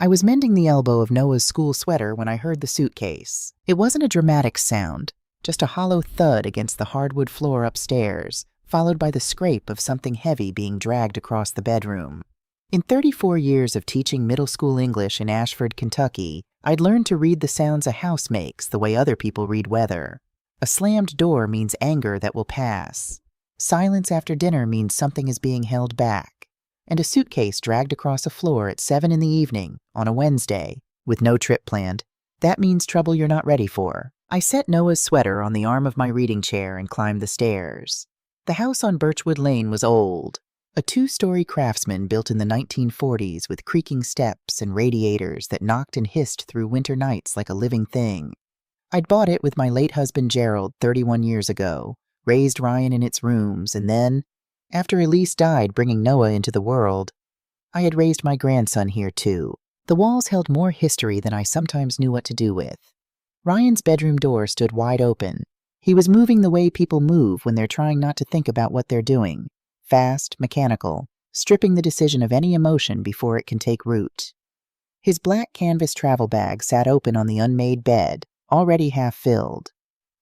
I was mending the elbow of Noah's school sweater when I heard the suitcase. It wasn't a dramatic sound, just a hollow thud against the hardwood floor upstairs, followed by the scrape of something heavy being dragged across the bedroom. In 34 years of teaching middle school English in Ashford, Kentucky, I'd learned to read the sounds a house makes the way other people read weather. A slammed door means anger that will pass. Silence after dinner means something is being held back. And a suitcase dragged across a floor at 7 in the evening on a Wednesday, with no trip planned, that means trouble you're not ready for. I set Noah's sweater on the arm of my reading chair and climbed the stairs. The house on Birchwood Lane was old. A 2-story craftsman built in the 1940s with creaking steps and radiators that knocked and hissed through winter nights like a living thing. I'd bought it with my late husband Gerald 31 years ago, raised Ryan in its rooms, and then, after Elise died bringing Noah into the world, I had raised my grandson here too. The walls held more history than I sometimes knew what to do with. Ryan's bedroom door stood wide open. He was moving the way people move when they're trying not to think about what they're doing. Fast, mechanical, stripping the decision of any emotion before it can take root. His black canvas travel bag sat open on the unmade bed, already half filled.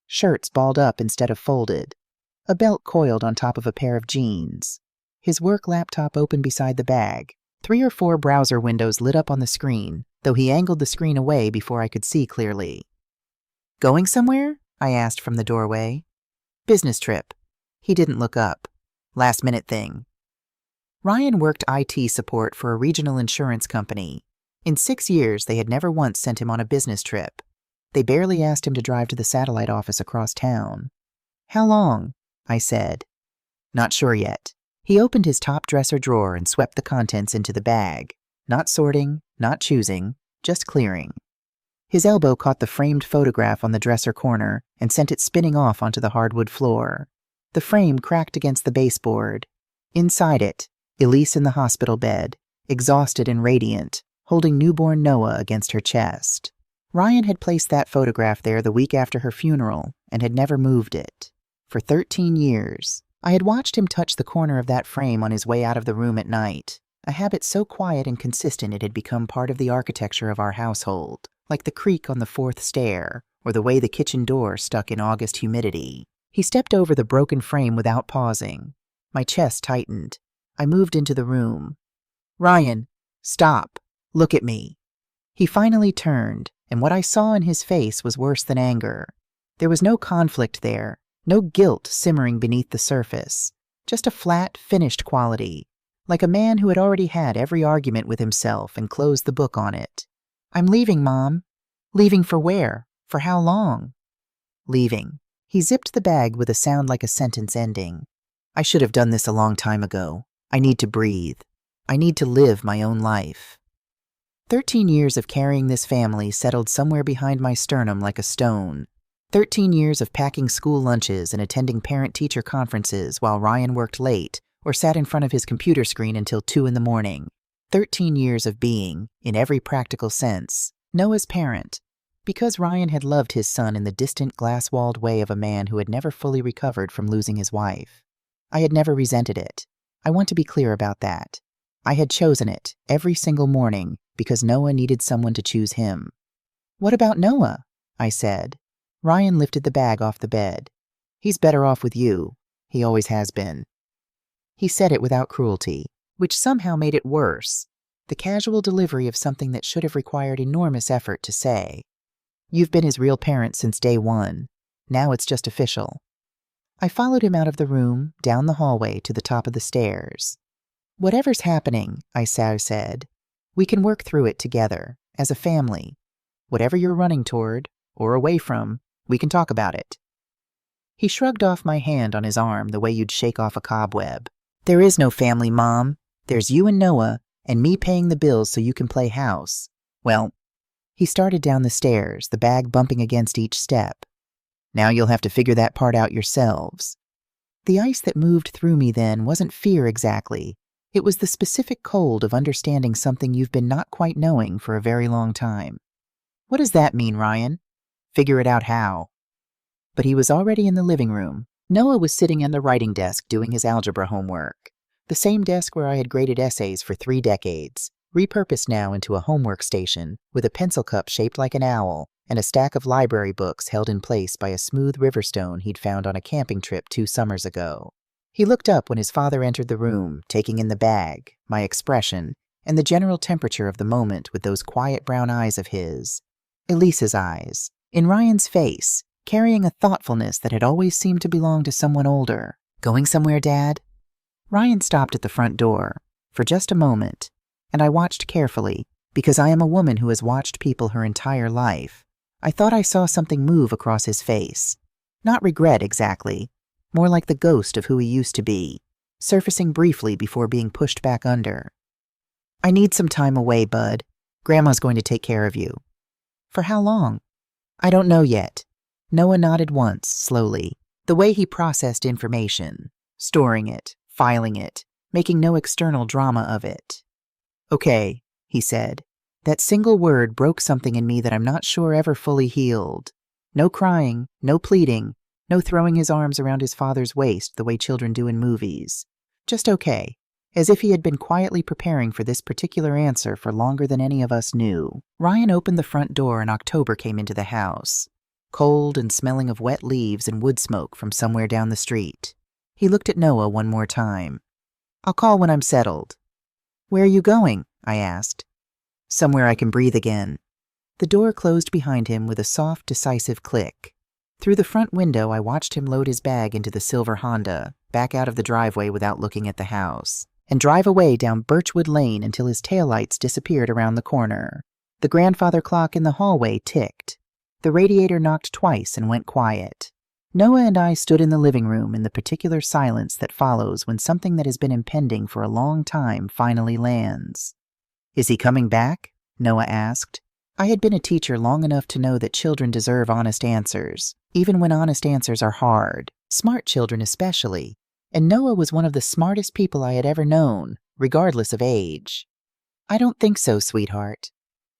Shirts balled up instead of folded. A belt coiled on top of a pair of jeans. His work laptop open beside the bag. 3 or 4 browser windows lit up on the screen, though he angled the screen away before I could see clearly. "Going somewhere?" I asked from the doorway. "Business trip." He didn't look up. "Last-minute thing." Ryan worked IT support for a regional insurance company. In 6 years, they had never once sent him on a business trip. They barely asked him to drive to the satellite office across town. "How long?" I said. "Not sure yet." He opened his top dresser drawer and swept the contents into the bag. Not sorting, not choosing, just clearing. His elbow caught the framed photograph on the dresser corner and sent it spinning off onto the hardwood floor. The frame cracked against the baseboard. Inside it, Elise in the hospital bed, exhausted and radiant, holding newborn Noah against her chest. Ryan had placed that photograph there the week after her funeral and had never moved it. For 13 years, I had watched him touch the corner of that frame on his way out of the room at night, a habit so quiet and consistent it had become part of the architecture of our household, like the creak on the 4th stair or the way the kitchen door stuck in August humidity. He stepped over the broken frame without pausing. My chest tightened. I moved into the room. "Ryan, stop. Look at me." He finally turned, and what I saw in his face was worse than anger. There was no conflict there, no guilt simmering beneath the surface, just a flat, finished quality, like a man who had already had every argument with himself and closed the book on it. "I'm leaving, Mom." "Leaving for where? For how long?" "Leaving." He zipped the bag with a sound like a sentence ending. "I should have done this a long time ago. I need to breathe. I need to live my own life." 13 years of carrying this family settled somewhere behind my sternum like a stone. 13 years of packing school lunches and attending parent-teacher conferences while Ryan worked late or sat in front of his computer screen until 2 in the morning. 13 years of being, in every practical sense, Noah's parent, because Ryan had loved his son in the distant glass-walled way of a man who had never fully recovered from losing his wife. I had never resented it. I want to be clear about that. I had chosen it every single morning because Noah needed someone to choose him. "What about Noah?" I said. Ryan lifted the bag off the bed. "He's better off with you. He always has been." He said it without cruelty, which somehow made it worse, the casual delivery of something that should have required enormous effort to say. "You've been his real parent since day one. Now it's just official." I followed him out of the room, down the hallway to the top of the stairs. "Whatever's happening," I said, "we can work through it together, as a family. Whatever you're running toward, or away from, we can talk about it." He shrugged off my hand on his arm the way you'd shake off a cobweb. "There is no family, Mom. There's you and Noah, and me paying the bills so you can play house. Well," he started down the stairs, the bag bumping against each step. "Now you'll have to figure that part out yourselves." The ice that moved through me then wasn't fear exactly. It was the specific cold of understanding something you've been not quite knowing for a very long time. "What does that mean, Ryan?" "Figure it out how." But he was already in the living room. Noah was sitting at the writing desk doing his algebra homework, the same desk where I had graded essays for 3 decades, repurposed now into a homework station with a pencil cup shaped like an owl and a stack of library books held in place by a smooth riverstone he'd found on a camping trip 2 summers ago. He looked up when his father entered the room, taking in the bag, my expression, and the general temperature of the moment with those quiet brown eyes of his. Elise's eyes. In Ryan's face, carrying a thoughtfulness that had always seemed to belong to someone older. "Going somewhere, Dad?" Ryan stopped at the front door, for just a moment, and I watched carefully, because I am a woman who has watched people her entire life. I thought I saw something move across his face. Not regret exactly, more like the ghost of who he used to be, surfacing briefly before being pushed back under. "I need some time away, Bud. Grandma's going to take care of you." "For how long?" "I don't know yet." Noah nodded once, slowly, the way he processed information, storing it, filing it, making no external drama of it. "Okay," he said. That single word broke something in me that I'm not sure ever fully healed. No crying, no pleading, no throwing his arms around his father's waist the way children do in movies. Just okay, as if he had been quietly preparing for this particular answer for longer than any of us knew. Ryan opened the front door and October came into the house, cold and smelling of wet leaves and wood smoke from somewhere down the street. He looked at Noah one more time. "I'll call when I'm settled." "Where are you going?" I asked. "Somewhere I can breathe again." The door closed behind him with a soft, decisive click. Through the front window, I watched him load his bag into the silver Honda, back out of the driveway without looking at the house, and drive away down Birchwood Lane until his taillights disappeared around the corner. The grandfather clock in the hallway ticked. The radiator knocked twice and went quiet. Noah and I stood in the living room in the particular silence that follows when something that has been impending for a long time finally lands. "Is he coming back?" Noah asked. I had been a teacher long enough to know that children deserve honest answers, even when honest answers are hard, smart children especially, and Noah was one of the smartest people I had ever known, regardless of age. "I don't think so, sweetheart."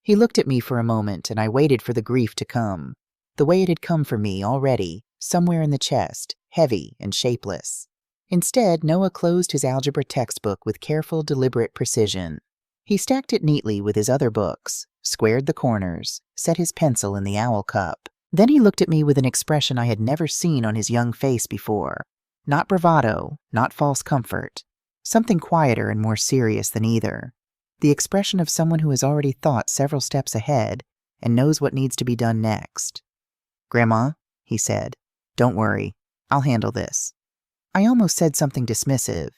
He looked at me for a moment, and I waited for the grief to come, the way it had come for me already, somewhere in the chest, heavy and shapeless. Instead, Noah closed his algebra textbook with careful, deliberate precision. He stacked it neatly with his other books, squared the corners, set his pencil in the owl cup. Then he looked at me with an expression I had never seen on his young face before. Not bravado, not false comfort. Something quieter and more serious than either. The expression of someone who has already thought several steps ahead and knows what needs to be done next. "Grandma," he said, "don't worry. I'll handle this." I almost said something dismissive.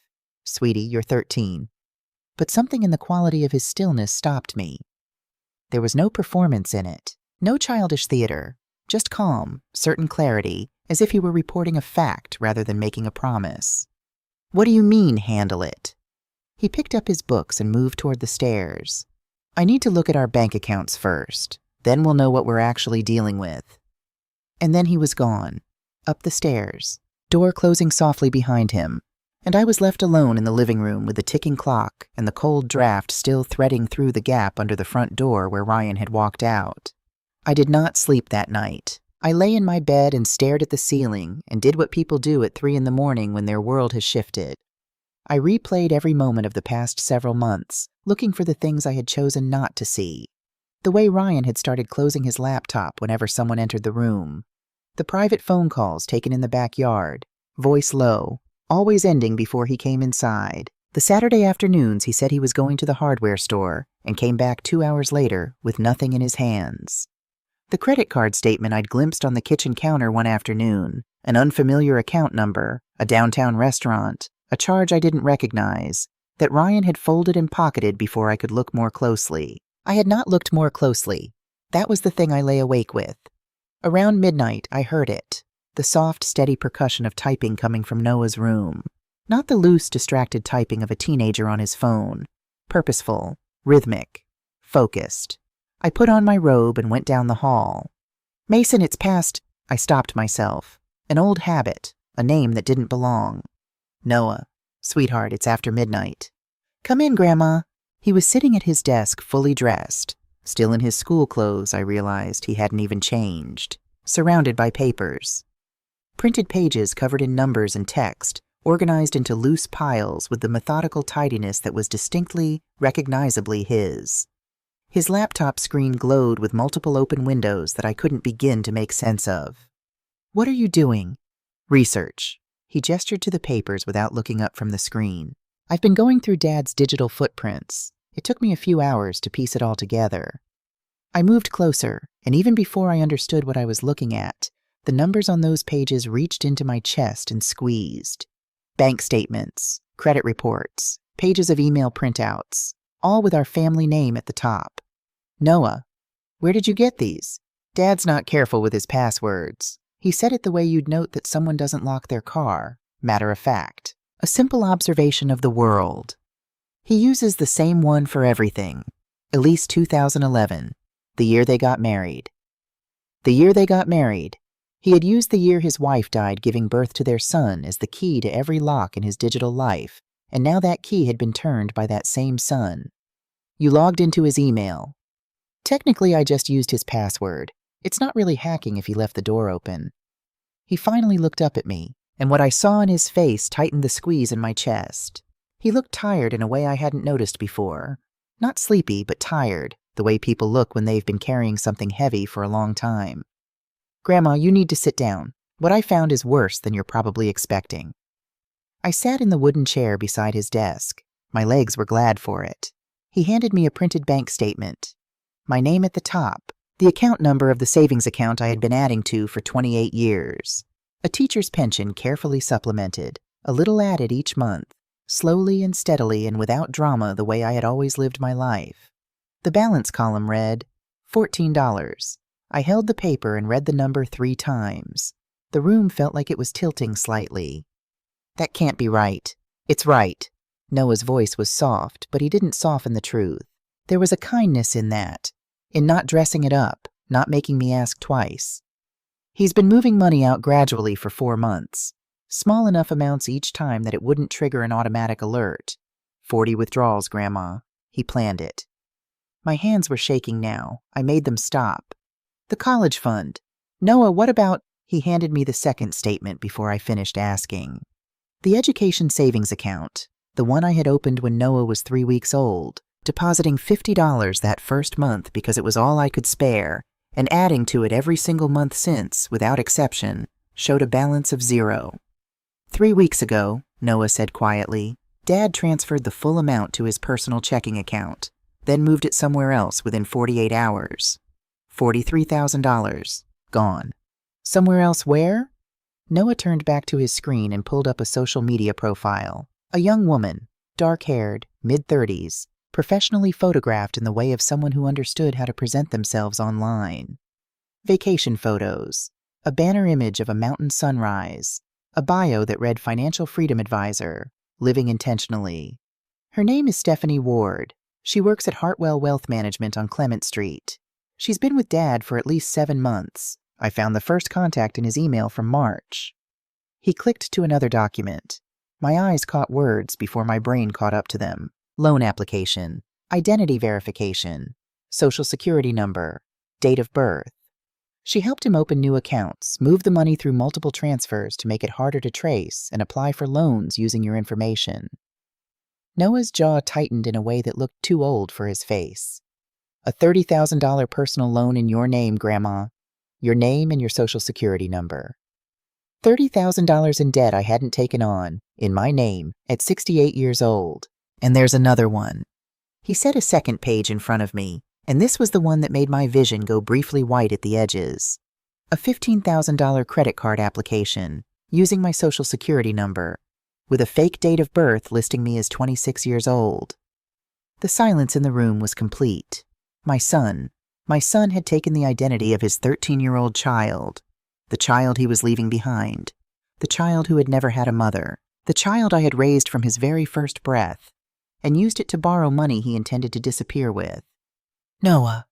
"Sweetie, you're 13. But something in the quality of his stillness stopped me. There was no performance in it, no childish theater, just calm, certain clarity, as if he were reporting a fact rather than making a promise. "What do you mean, handle it?" He picked up his books and moved toward the stairs. "I need to look at our bank accounts first. Then we'll know what we're actually dealing with." And then he was gone, up the stairs, door closing softly behind him, and I was left alone in the living room with the ticking clock and the cold draft still threading through the gap under the front door where Ryan had walked out. I did not sleep that night. I lay in my bed and stared at the ceiling and did what people do at 3 in the morning when their world has shifted. I replayed every moment of the past several months, looking for the things I had chosen not to see. The way Ryan had started closing his laptop whenever someone entered the room. The private phone calls taken in the backyard, voice low, always ending before he came inside. The Saturday afternoons he said he was going to the hardware store and came back 2 hours later with nothing in his hands. The credit card statement I'd glimpsed on the kitchen counter one afternoon, an unfamiliar account number, a downtown restaurant, a charge I didn't recognize, that Ryan had folded and pocketed before I could look more closely. I had not looked more closely. That was the thing I lay awake with. Around midnight, I heard it. The soft, steady percussion of typing coming from Noah's room. Not the loose, distracted typing of a teenager on his phone. Purposeful, rhythmic, focused. I put on my robe and went down the hall. "Mason, it's past—" I stopped myself. An old habit, a name that didn't belong. "Noah. Sweetheart, it's after midnight." "Come in, Grandma." He was sitting at his desk, fully dressed. Still in his school clothes, I realized he hadn't even changed. Surrounded by papers. Printed pages covered in numbers and text, organized into loose piles with the methodical tidiness that was distinctly, recognizably his. His laptop screen glowed with multiple open windows that I couldn't begin to make sense of. "What are you doing?" "Research." He gestured to the papers without looking up from the screen. "I've been going through Dad's digital footprints. It took me a few hours to piece it all together." I moved closer, and even before I understood what I was looking at, the numbers on those pages reached into my chest and squeezed. Bank statements, credit reports, pages of email printouts, all with our family name at the top. "Noah, where did you get these?" "Dad's not careful with his passwords. He said it the way you'd note that someone doesn't lock their car. Matter of fact. A simple observation of the world. He uses the same one for everything. Elise 2011, the year they got married. The year they got married. He had used the year his wife died giving birth to their son as the key to every lock in his digital life, and now that key had been turned by that same son. You logged into his email. Technically, I just used his password. It's not really hacking if he left the door open. He finally looked up at me, and what I saw in his face tightened the squeeze in my chest. He looked tired in a way I hadn't noticed before. Not sleepy, but tired, the way people look when they've been carrying something heavy for a long time. "Grandma, you need to sit down. What I found is worse than you're probably expecting." I sat in the wooden chair beside his desk. My legs were glad for it. He handed me a printed bank statement. My name at the top. The account number of the savings account I had been adding to for 28 years. A teacher's pension carefully supplemented, a little added each month, slowly and steadily and without drama the way I had always lived my life. The balance column read, $14. I held the paper and read the number 3 times. The room felt like it was tilting slightly. "That can't be right." "It's right." Noah's voice was soft, but he didn't soften the truth. There was a kindness in that, in not dressing it up, not making me ask twice. "He's been moving money out gradually for 4 months. Small enough amounts each time that it wouldn't trigger an automatic alert. 40 withdrawals, Grandma. He planned it." My hands were shaking now. I made them stop. "The college fund. Noah, what about—" He handed me the second statement before I finished asking. "The education savings account, the one I had opened when Noah was 3 weeks old, depositing $50 that first month because it was all I could spare, and adding to it every single month since, without exception, showed a balance of 0. 3 weeks ago," Noah said quietly, "Dad transferred the full amount to his personal checking account, then moved it somewhere else within 48 hours. $43,000. Gone." "Somewhere else where?" Noah turned back to his screen and pulled up a social media profile. A young woman, dark-haired, mid-30s, professionally photographed in the way of someone who understood how to present themselves online. Vacation photos, a banner image of a mountain sunrise, a bio that read Financial Freedom Advisor, living intentionally. Her name is Stephanie Ward. She works at Hartwell Wealth Management on Clement Street. She's been with Dad for at least 7 months. I found the first contact in his email from March. He clicked to another document. My eyes caught words before my brain caught up to them. Loan application, identity verification, social security number, date of birth. She helped him open new accounts, move the money through multiple transfers to make it harder to trace, and apply for loans using your information. Noah's jaw tightened in a way that looked too old for his face. "A $30,000 personal loan in your name, Grandma. Your name and your social security number." $30,000 in debt I hadn't taken on, in my name, at 68 years old. And there's another one. He set a second page in front of me, and this was the one that made my vision go briefly white at the edges. A $15,000 credit card application, using my social security number, with a fake date of birth listing me as 26 years old. The silence in the room was complete. My son had taken the identity of his 13-year-old child, the child he was leaving behind, the child who had never had a mother, the child I had raised from his very first breath, and used it to borrow money he intended to disappear with. "Noah."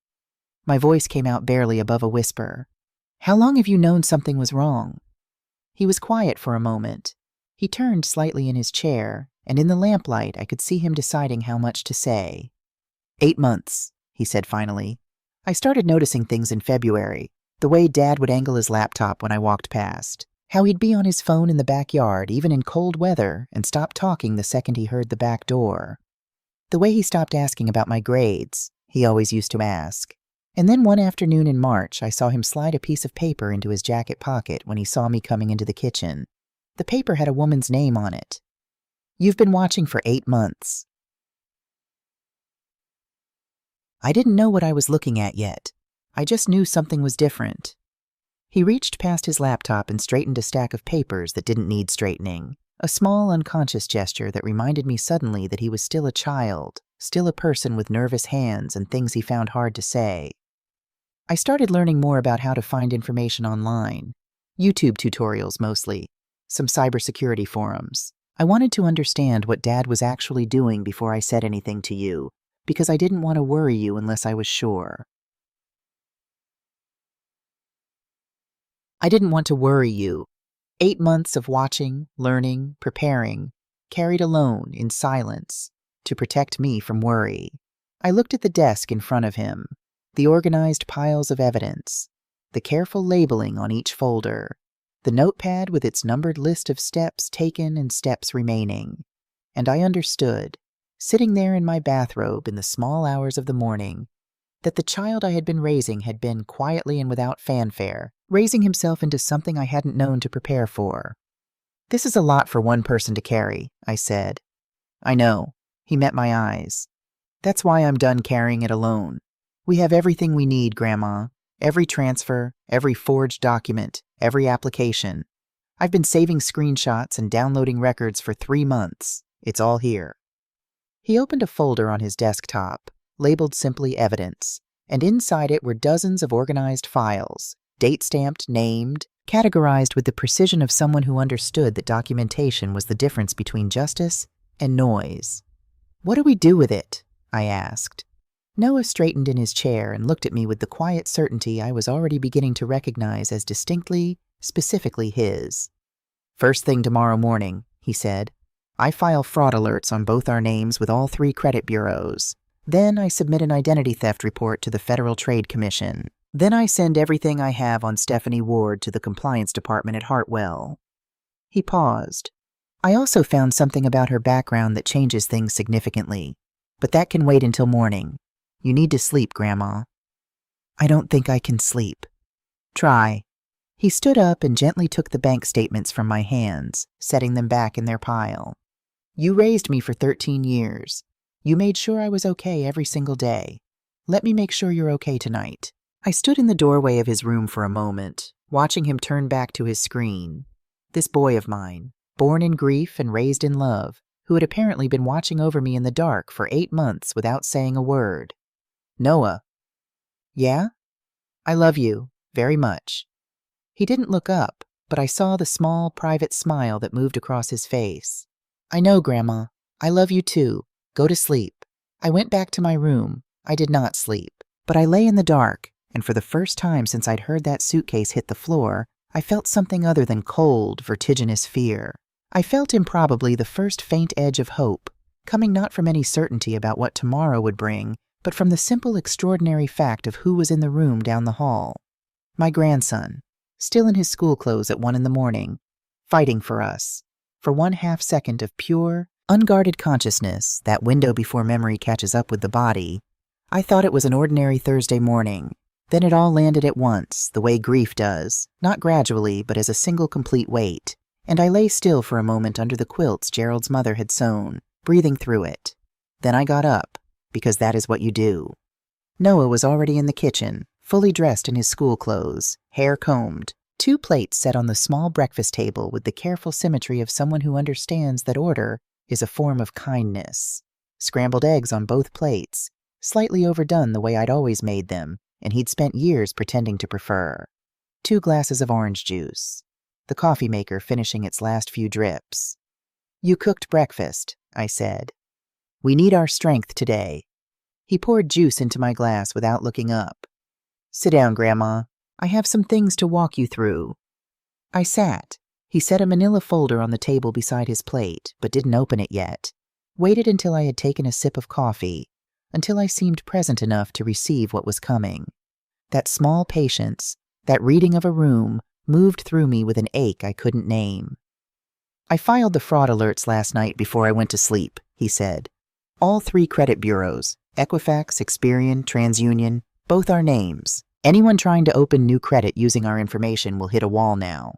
My voice came out barely above a whisper. "How long have you known something was wrong?" He was quiet for a moment. He turned slightly in his chair, and in the lamplight I could see him deciding how much to say. 8 months, he said finally. "I started noticing things in February, the way Dad would angle his laptop when I walked past, How he'd be on his phone in the backyard, even in cold weather, and stop talking the second he heard the back door. The way he stopped asking about my grades, he always used to ask. And then one afternoon in March, I saw him slide a piece of paper into his jacket pocket when he saw me coming into the kitchen. The paper had a woman's name on it. "You've been watching for 8 months. I didn't know what I was looking at yet. I just knew something was different. He reached past his laptop and straightened a stack of papers that didn't need straightening. A small, unconscious gesture that reminded me suddenly that he was still a child, still a person with nervous hands and things he found hard to say. I started learning more about how to find information online. YouTube tutorials mostly. Some cybersecurity forums. I wanted to understand what Dad was actually doing before I said anything to you, because I didn't want to worry you unless I was sure. I didn't want to worry you. 8 months of watching, learning, preparing, carried alone in silence to protect me from worry. I looked at the desk in front of him, the organized piles of evidence, the careful labeling on each folder, the notepad with its numbered list of steps taken and steps remaining. And I understood, sitting there in my bathrobe in the small hours of the morning, that the child I had been raising had been, quietly and without fanfare, raising himself into something I hadn't known to prepare for. "This is a lot for one person to carry," I said. "I know." He met my eyes. "That's why I'm done carrying it alone. We have everything we need, Grandma. Every transfer, every forged document, every application. I've been saving screenshots and downloading records for 3 months. It's all here." He opened a folder on his desktop, labeled simply Evidence, and inside it were dozens of organized files, date-stamped, named, categorized with the precision of someone who understood that documentation was the difference between justice and noise. "What do we do with it?" I asked. Noah straightened in his chair and looked at me with the quiet certainty I was already beginning to recognize as distinctly, specifically his. "First thing tomorrow morning," he said. "I file fraud alerts on both our names with all 3 credit bureaus. Then I submit an identity theft report to the Federal Trade Commission. Then I send everything I have on Stephanie Ward to the compliance department at Hartwell." He paused. "I also found something about her background that changes things significantly. But that can wait until morning. You need to sleep, Grandma." "I don't think I can sleep." "Try." He stood up and gently took the bank statements from my hands, setting them back in their pile. "You raised me for 13 years. You made sure I was okay every single day. Let me make sure you're okay tonight." I stood in the doorway of his room for a moment, watching him turn back to his screen. This boy of mine, born in grief and raised in love, who had apparently been watching over me in the dark for 8 months without saying a word. "Noah." "Yeah? I love you, very much." He didn't look up, but I saw the small, private smile that moved across his face. "I know, Grandma. I love you too. Go to sleep." I went back to my room. I did not sleep, but I lay in the dark, and for the first time since I'd heard that suitcase hit the floor, I felt something other than cold, vertiginous fear. I felt improbably the first faint edge of hope, coming not from any certainty about what tomorrow would bring, but from the simple, extraordinary fact of who was in the room down the hall. My grandson, still in his school clothes at 1 a.m, fighting for us, for 1/2 second of pure, unguarded consciousness, that window before memory catches up with the body. I thought it was an ordinary Thursday morning. Then it all landed at once, the way grief does, not gradually, but as a single complete weight, and I lay still for a moment under the quilts Gerald's mother had sewn, breathing through it. Then I got up, because that is what you do. Noah was already in the kitchen, fully dressed in his school clothes, hair combed, 2 plates set on the small breakfast table with the careful symmetry of someone who understands that order is a form of kindness. Scrambled eggs on both plates, slightly overdone the way I'd always made them, and he'd spent years pretending to prefer. 2 glasses of orange juice, the coffee maker finishing its last few drips. "You cooked breakfast," I said. "We need our strength today." He poured juice into my glass without looking up. "Sit down, Grandma. I have some things to walk you through." I sat. He set a manila folder on the table beside his plate, but didn't open it yet. Waited until I had taken a sip of coffee, until I seemed present enough to receive what was coming. That small patience, that reading of a room, moved through me with an ache I couldn't name. "I filed the fraud alerts last night before I went to sleep," he said. "All 3 credit bureaus, Equifax, Experian, TransUnion, both our names. Anyone trying to open new credit using our information will hit a wall now."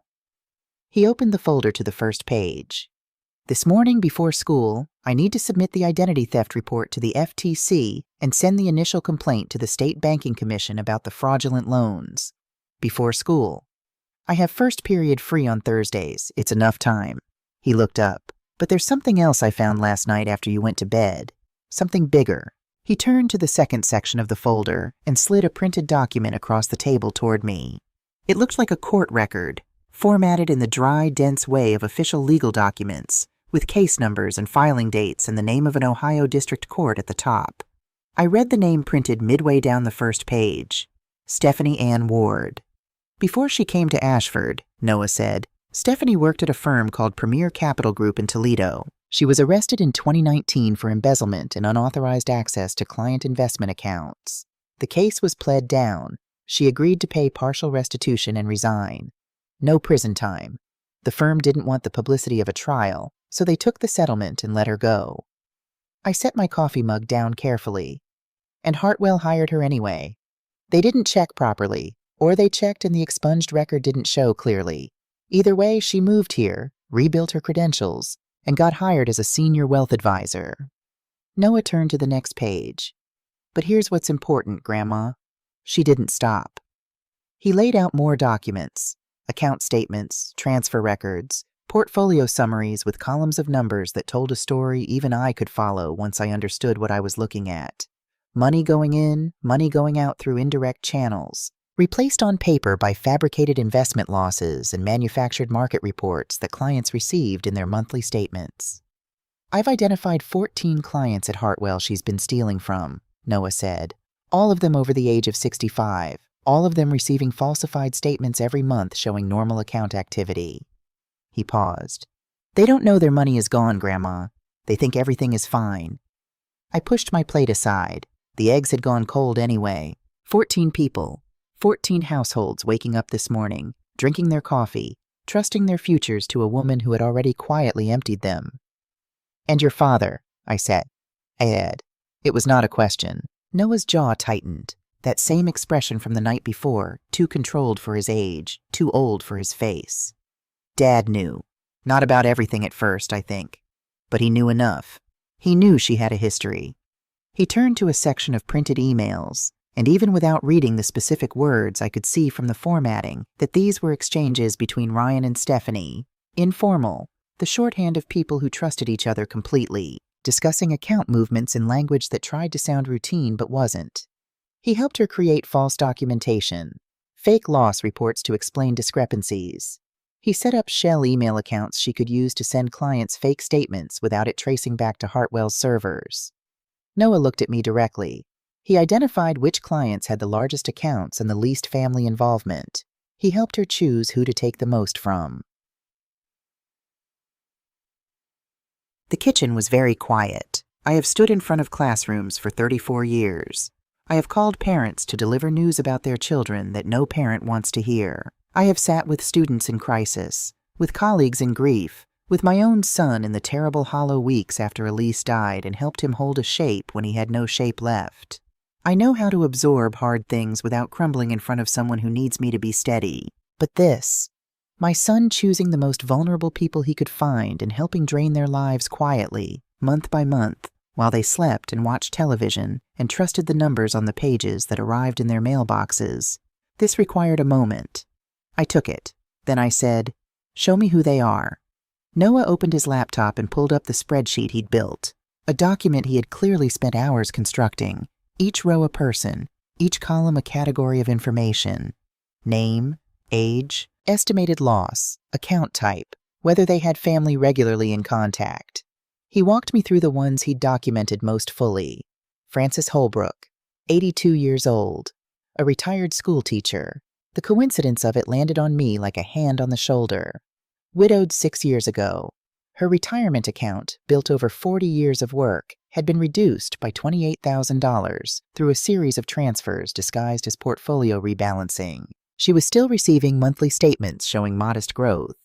He opened the folder to the first page. "This morning before school, I need to submit the identity theft report to the FTC and send the initial complaint to the State Banking Commission about the fraudulent loans. Before school. I have first period free on Thursdays. It's enough time." He looked up. "But there's something else I found last night after you went to bed. Something bigger." He turned to the second section of the folder and slid a printed document across the table toward me. It looked like a court record, formatted in the dry, dense way of official legal documents, with case numbers and filing dates and the name of an Ohio district court at the top. I read the name printed midway down the first page. Stephanie Ann Ward. "Before she came to Ashford," Noah said, "Stephanie worked at a firm called Premier Capital Group in Toledo. She was arrested in 2019 for embezzlement and unauthorized access to client investment accounts. The case was pled down. She agreed to pay partial restitution and resign. No prison time. The firm didn't want the publicity of a trial, so they took the settlement and let her go." I set my coffee mug down carefully. "And Hartwell hired her anyway. They didn't check properly, or they checked and the expunged record didn't show clearly. Either way, she moved here, rebuilt her credentials, and got hired as a senior wealth advisor." Noah turned to the next page. "But here's what's important, Grandma." She didn't stop. He laid out more documents, account statements, transfer records, portfolio summaries with columns of numbers that told a story even I could follow once I understood what I was looking at. Money going in, money going out through indirect channels, replaced on paper by fabricated investment losses and manufactured market reports that clients received in their monthly statements. "I've identified 14 clients at Hartwell she's been stealing from," Noah said. "All of them over the age of 65, all of them receiving falsified statements every month showing normal account activity." He paused. "They don't know their money is gone, Grandma. They think everything is fine." I pushed my plate aside. The eggs had gone cold anyway. 14 people. 14 households waking up this morning, drinking their coffee, trusting their futures to a woman who had already quietly emptied them. "And your father," I said. It was not a question. Noah's jaw tightened. That same expression from the night before, too controlled for his age, too old for his face. "Dad knew. Not about everything at first, I think. But he knew enough. He knew she had a history." He turned to a section of printed emails, and even without reading the specific words, I could see from the formatting that these were exchanges between Ryan and Stephanie, informal, the shorthand of people who trusted each other completely, discussing account movements in language that tried to sound routine but wasn't. He helped her create false documentation, fake loss reports to explain discrepancies. He set up shell email accounts she could use to send clients fake statements without it tracing back to Hartwell's servers. Noah looked at me directly. He identified which clients had the largest accounts and the least family involvement. He helped her choose who to take the most from. The kitchen was very quiet. I have stood in front of classrooms for 34 years. I have called parents to deliver news about their children that no parent wants to hear. I have sat with students in crisis, with colleagues in grief, with my own son in the terrible hollow weeks after Elise died and helped him hold a shape when he had no shape left. I know how to absorb hard things without crumbling in front of someone who needs me to be steady. But this, my son choosing the most vulnerable people he could find and helping drain their lives quietly, month by month, while they slept and watched television and trusted the numbers on the pages that arrived in their mailboxes. This required a moment. I took it. Then I said, "Show me who they are." Noah opened his laptop and pulled up the spreadsheet he'd built, a document he had clearly spent hours constructing. Each row a person, each column a category of information. Name, age, estimated loss, account type, whether they had family regularly in contact. He walked me through the ones he'd documented most fully. Frances Holbrook, 82 years old, a retired school teacher. The coincidence of it landed on me like a hand on the shoulder. Widowed 6 years ago. Her retirement account, built over 40 years of work, had been reduced by $28,000 through a series of transfers disguised as portfolio rebalancing. She was still receiving monthly statements showing modest growth.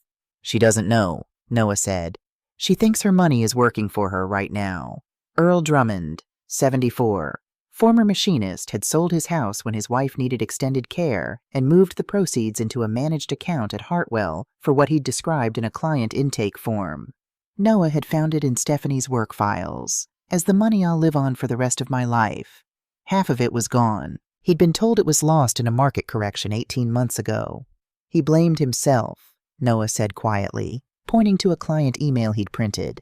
"She doesn't know," Noah said. "She thinks her money is working for her right now." Earl Drummond, 74, former machinist, had sold his house when his wife needed extended care and moved the proceeds into a managed account at Hartwell for what he'd described in a client intake form. Noah had found it in Stephanie's work files as the money I'll live on for the rest of my life. Half of it was gone. He'd been told it was lost in a market correction 18 months ago. He blamed himself, Noah said quietly, pointing to a client email he'd printed.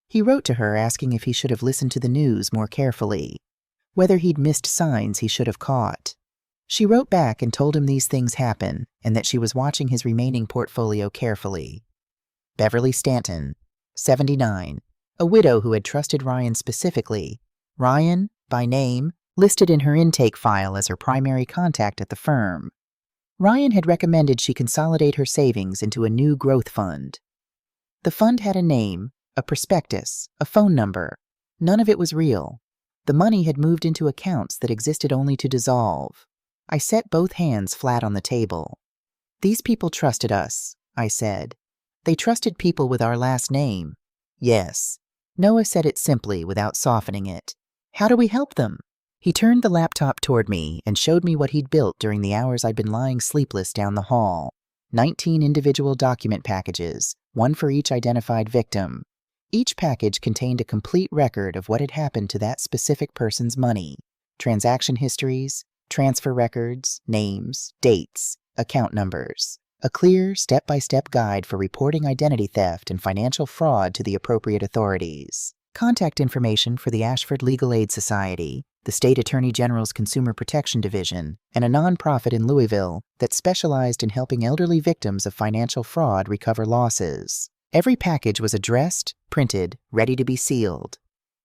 He wrote to her asking if he should have listened to the news more carefully, whether he'd missed signs he should have caught. She wrote back and told him these things happen and that she was watching his remaining portfolio carefully. Beverly Stanton, 79, a widow who had trusted Ryan specifically. Ryan, by name, listed in her intake file as her primary contact at the firm. Ryan had recommended she consolidate her savings into a new growth fund. The fund had a name, a prospectus, a phone number. None of it was real. The money had moved into accounts that existed only to dissolve. I set both hands flat on the table. "These people trusted us," I said. "They trusted people with our last name." "Yes." Noah said it simply without softening it. "How do we help them?" He turned the laptop toward me and showed me what he'd built during the hours I'd been lying sleepless down the hall. 19 individual document packages, one for each identified victim. Each package contained a complete record of what had happened to that specific person's money. Transaction histories, transfer records, names, dates, account numbers. A clear, step-by-step guide for reporting identity theft and financial fraud to the appropriate authorities. Contact information for the Ashford Legal Aid Society, the State Attorney General's Consumer Protection Division, and a nonprofit in Louisville that specialized in helping elderly victims of financial fraud recover losses. Every package was addressed, printed, ready to be sealed.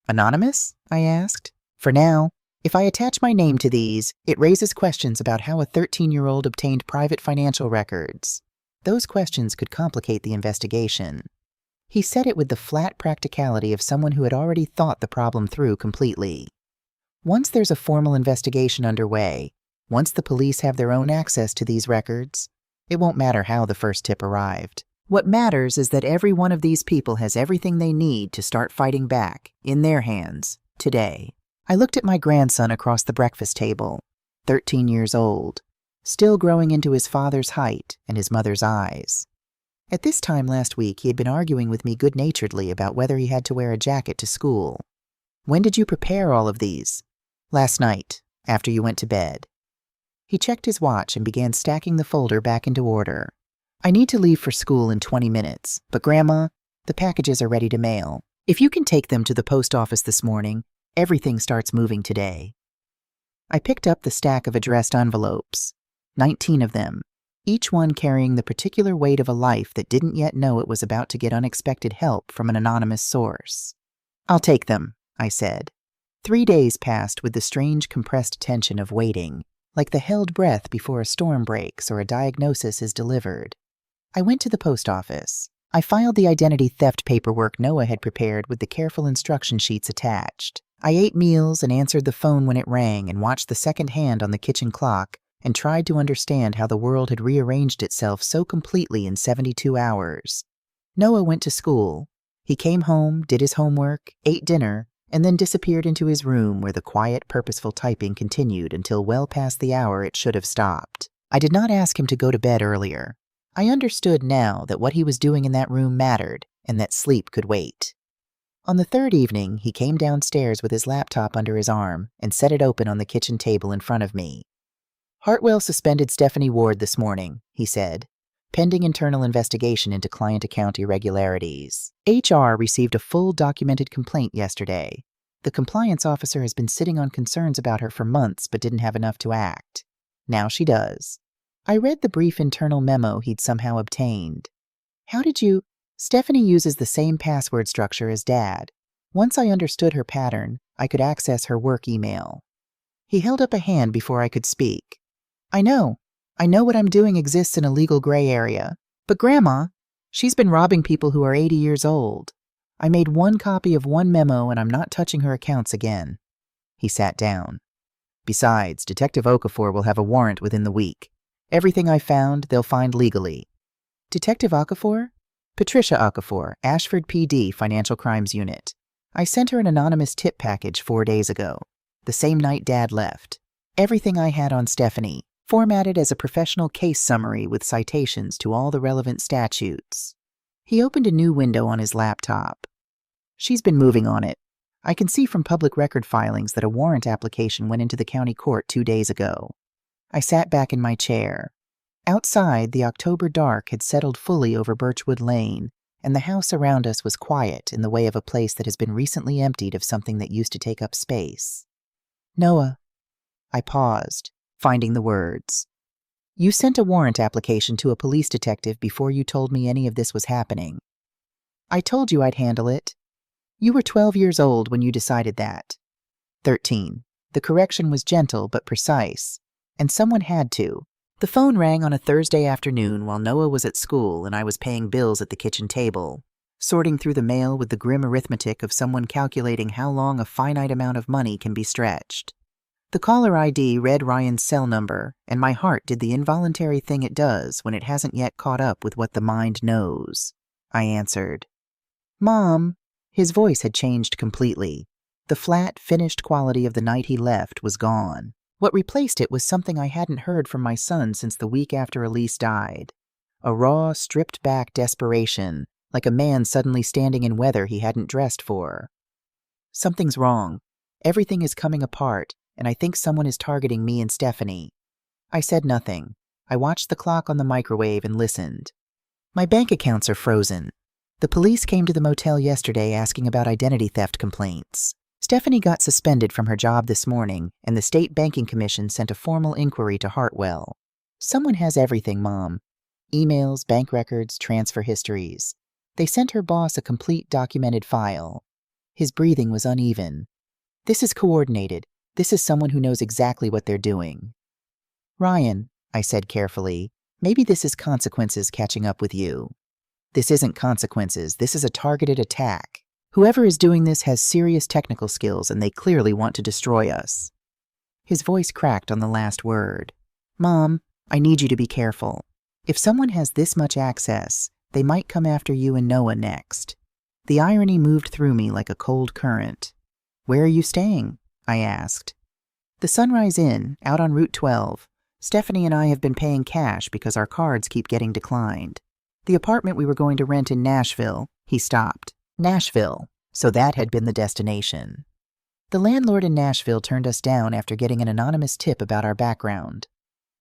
"Anonymous?" I asked. "For now. If I attach my name to these, it raises questions about how a 13-year-old obtained private financial records. Those questions could complicate the investigation." He said it with the flat practicality of someone who had already thought the problem through completely. Once there's a formal investigation underway, once the police have their own access to these records, it won't matter how the first tip arrived. What matters is that every one of these people has everything they need to start fighting back, in their hands, today. I looked at my grandson across the breakfast table, 13 years old, still growing into his father's height and his mother's eyes. At this time last week, he had been arguing with me good-naturedly about whether he had to wear a jacket to school. "When did you prepare all of these?" "Last night, after you went to bed." He checked his watch and began stacking the folder back into order. "I need to leave for school in 20 minutes, but Grandma, the packages are ready to mail. If you can take them to the post office this morning, everything starts moving today." I picked up the stack of addressed envelopes, 19 of them, each one carrying the particular weight of a life that didn't yet know it was about to get unexpected help from an anonymous source. "I'll take them," I said. 3 days passed with the strange compressed tension of waiting, like the held breath before a storm breaks or a diagnosis is delivered. I went to the post office. I filed the identity theft paperwork Noah had prepared with the careful instruction sheets attached. I ate meals and answered the phone when it rang and watched the second hand on the kitchen clock and tried to understand how the world had rearranged itself so completely in 72 hours. Noah went to school. He came home, did his homework, ate dinner, and then disappeared into his room where the quiet, purposeful typing continued until well past the hour it should have stopped. I did not ask him to go to bed earlier. I understood now that what he was doing in that room mattered and that sleep could wait. On the third evening, he came downstairs with his laptop under his arm and set it open on the kitchen table in front of me. "Hartwell suspended Stephanie Ward this morning," he said, "pending internal investigation into client account irregularities. HR received a full documented complaint yesterday. The compliance officer has been sitting on concerns about her for months but didn't have enough to act. Now she does." I read the brief internal memo he'd somehow obtained. "How did you—" "Stephanie uses the same password structure as Dad. Once I understood her pattern, I could access her work email." He held up a hand before I could speak. I know what I'm doing exists in a legal gray area. But Grandma, she's been robbing people who are 80 years old. I made one copy of one memo and I'm not touching her accounts again." He sat down. "Besides, Detective Okafor will have a warrant within the week. Everything I found, they'll find legally. Detective Okafor? Patricia Okafor, Ashford PD, Financial Crimes Unit. I sent her an anonymous tip package 4 days ago, the same night Dad left. Everything I had on Stephanie, formatted as a professional case summary with citations to all the relevant statutes. He opened a new window on his laptop. She's been moving on it. I can see from public record filings that a warrant application went into the county court 2 days ago. I sat back in my chair. Outside, the October dark had settled fully over Birchwood Lane, and the house around us was quiet in the way of a place that has been recently emptied of something that used to take up space. Noah. I paused, finding the words. You sent a warrant application to a police detective before you told me any of this was happening. I told you I'd handle it. You were 12 years old when you decided that. 13. The correction was gentle but precise, and someone had to. The phone rang on a Thursday afternoon while Noah was at school and I was paying bills at the kitchen table, sorting through the mail with the grim arithmetic of someone calculating how long a finite amount of money can be stretched. The caller ID read Ryan's cell number, and my heart did the involuntary thing it does when it hasn't yet caught up with what the mind knows. I answered. Mom. His voice had changed completely. The flat, finished quality of the night he left was gone. What replaced it was something I hadn't heard from my son since the week after Elise died. A raw, stripped-back desperation, like a man suddenly standing in weather he hadn't dressed for. Something's wrong. Everything is coming apart, and I think someone is targeting me and Stephanie. I said nothing. I watched the clock on the microwave and listened. My bank accounts are frozen. The police came to the motel yesterday asking about identity theft complaints. Stephanie got suspended from her job this morning, and the State Banking Commission sent a formal inquiry to Hartwell. Someone has everything, Mom. Emails, bank records, transfer histories. They sent her boss a complete documented file. His breathing was uneven. This is coordinated. This is someone who knows exactly what they're doing. Ryan, I said carefully, maybe this is consequences catching up with you. This isn't consequences. This is a targeted attack. Whoever is doing this has serious technical skills and they clearly want to destroy us. His voice cracked on the last word. Mom, I need you to be careful. If someone has this much access, they might come after you and Noah next. The irony moved through me like a cold current. Where are you staying? I asked. The Sunrise Inn, out on Route 12. Stephanie and I have been paying cash because our cards keep getting declined. The apartment we were going to rent in Nashville, he stopped. Nashville, so that had been the destination. The landlord in Nashville turned us down after getting an anonymous tip about our background.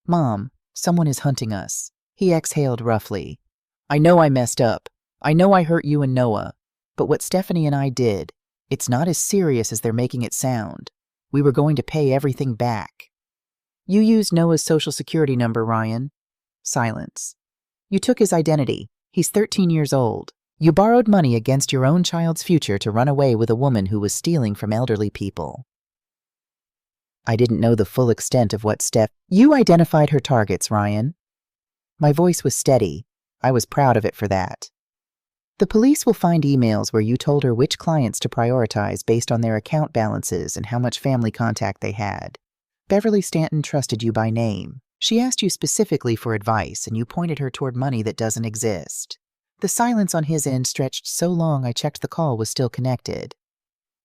Mom, someone is hunting us. He exhaled roughly. I know I messed up. I know I hurt you and Noah. But what Stephanie and I did, it's not as serious as they're making it sound. We were going to pay everything back. You used Noah's social security number, Ryan. Silence. You took his identity. He's 13 years old. You borrowed money against your own child's future to run away with a woman who was stealing from elderly people. I didn't know the full extent of what You identified her targets, Ryan. My voice was steady. I was proud of it for that. The police will find emails where you told her which clients to prioritize based on their account balances and how much family contact they had. Beverly Stanton trusted you by name. She asked you specifically for advice, and you pointed her toward money that doesn't exist. The silence on his end stretched so long I checked the call was still connected.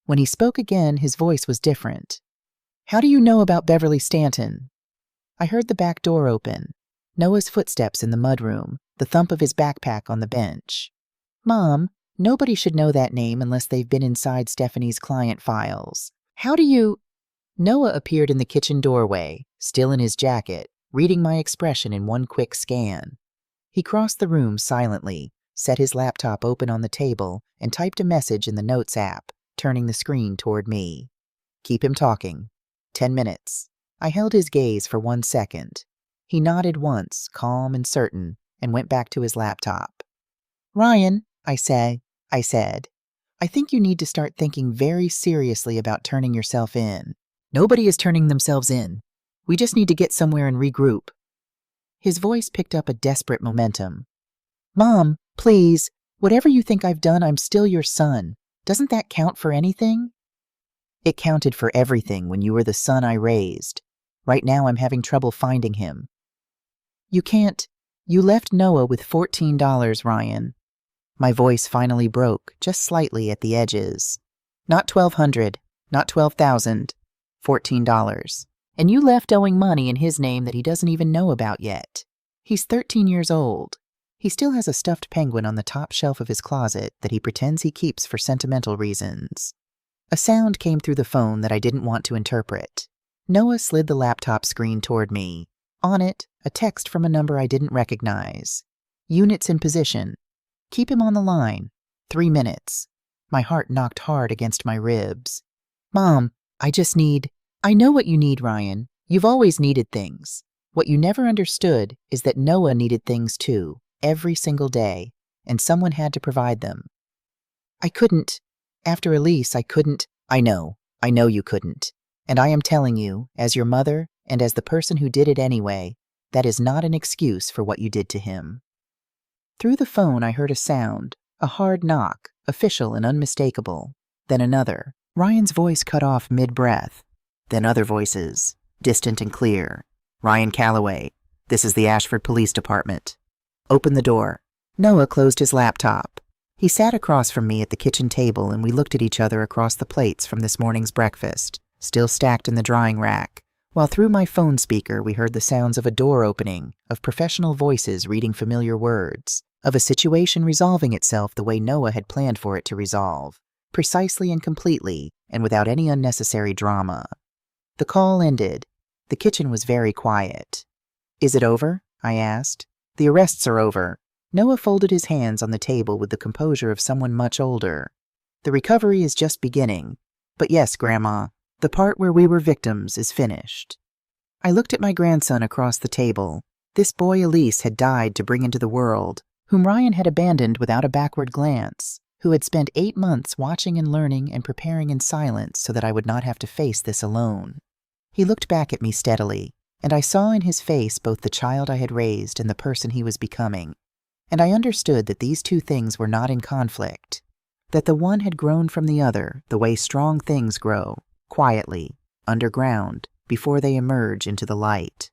When he spoke again, his voice was different. How do you know about Beverly Stanton? I heard the back door open, Noah's footsteps in the mudroom, the thump of his backpack on the bench. Mom, nobody should know that name unless they've been inside Stephanie's client files. How do you... Noah appeared in the kitchen doorway, still in his jacket, reading my expression in one quick scan. He crossed the room silently, set his laptop open on the table, and typed a message in the Notes app, turning the screen toward me. Keep him talking. 10 minutes. I held his gaze for 1 second. He nodded once, calm and certain, and went back to his laptop. Ryan, I said, I think you need to start thinking very seriously about turning yourself in. Nobody is turning themselves in. We just need to get somewhere and regroup. His voice picked up a desperate momentum. Mom, please, whatever you think I've done, I'm still your son. Doesn't that count for anything? It counted for everything when you were the son I raised. Right now I'm having trouble finding him. You can't. You left Noah with $14, Ryan. My voice finally broke, just slightly at the edges. Not $1,200, not $12,000, $14. And you left owing money in his name that he doesn't even know about yet. He's 13 years old. He still has a stuffed penguin on the top shelf of his closet that he pretends he keeps for sentimental reasons. A sound came through the phone that I didn't want to interpret. Noah slid the laptop screen toward me. On it, a text from a number I didn't recognize. Units in position. Keep him on the line. 3 minutes. My heart knocked hard against my ribs. Mom, I know what you need, Ryan. You've always needed things. What you never understood is that Noah needed things too, every single day, and someone had to provide them. I couldn't. After Elise, I couldn't. I know you couldn't. And I am telling you, as your mother and as the person who did it anyway, that is not an excuse for what you did to him. Through the phone, I heard a sound, a hard knock, official and unmistakable. Then another. Ryan's voice cut off mid-breath. Then other voices, distant and clear. Ryan Calloway, this is the Ashford Police Department. Open the door. Noah closed his laptop. He sat across from me at the kitchen table and we looked at each other across the plates from this morning's breakfast, still stacked in the drying rack, while through my phone speaker we heard the sounds of a door opening, of professional voices reading familiar words, of a situation resolving itself the way Noah had planned for it to resolve, precisely and completely, and without any unnecessary drama. The call ended. The kitchen was very quiet. Is it over? I asked. The arrests are over. Noah folded his hands on the table with the composure of someone much older. The recovery is just beginning. But yes, Grandma, the part where we were victims is finished. I looked at my grandson across the table. This boy Elise had died to bring into the world, whom Ryan had abandoned without a backward glance, who had spent 8 months watching and learning and preparing in silence so that I would not have to face this alone. He looked back at me steadily, and I saw in his face both the child I had raised and the person he was becoming, and I understood that these two things were not in conflict, that the one had grown from the other the way strong things grow, quietly, underground, before they emerge into the light.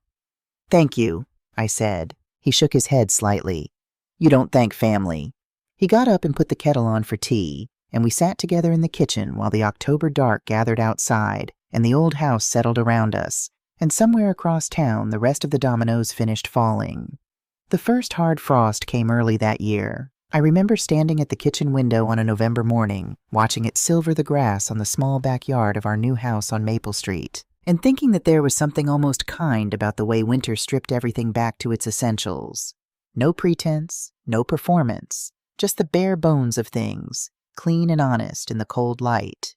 Thank you, I said. He shook his head slightly. You don't thank family. He got up and put the kettle on for tea, and we sat together in the kitchen while the October dark gathered outside and the old house settled around us, and somewhere across town the rest of the dominoes finished falling. The first hard frost came early that year. I remember standing at the kitchen window on a November morning, watching it silver the grass on the small backyard of our new house on Maple Street, and thinking that there was something almost kind about the way winter stripped everything back to its essentials. No pretense, no performance, just the bare bones of things, clean and honest in the cold light.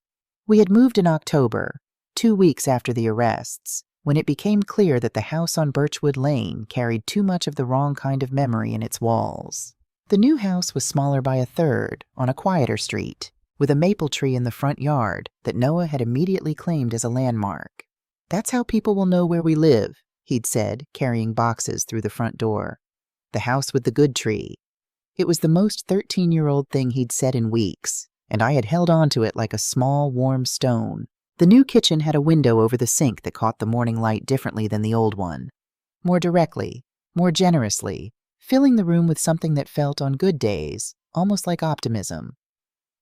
We had moved in October, 2 weeks after the arrests, when it became clear that the house on Birchwood Lane carried too much of the wrong kind of memory in its walls. The new house was smaller by a third, on a quieter street, with a maple tree in the front yard that Noah had immediately claimed as a landmark. That's how people will know where we live, he'd said, carrying boxes through the front door. The house with the good tree. It was the most 13-year-old thing he'd said in weeks, and I had held on to it like a small, warm stone. The new kitchen had a window over the sink that caught the morning light differently than the old one. More directly, more generously, filling the room with something that felt, on good days, almost like optimism.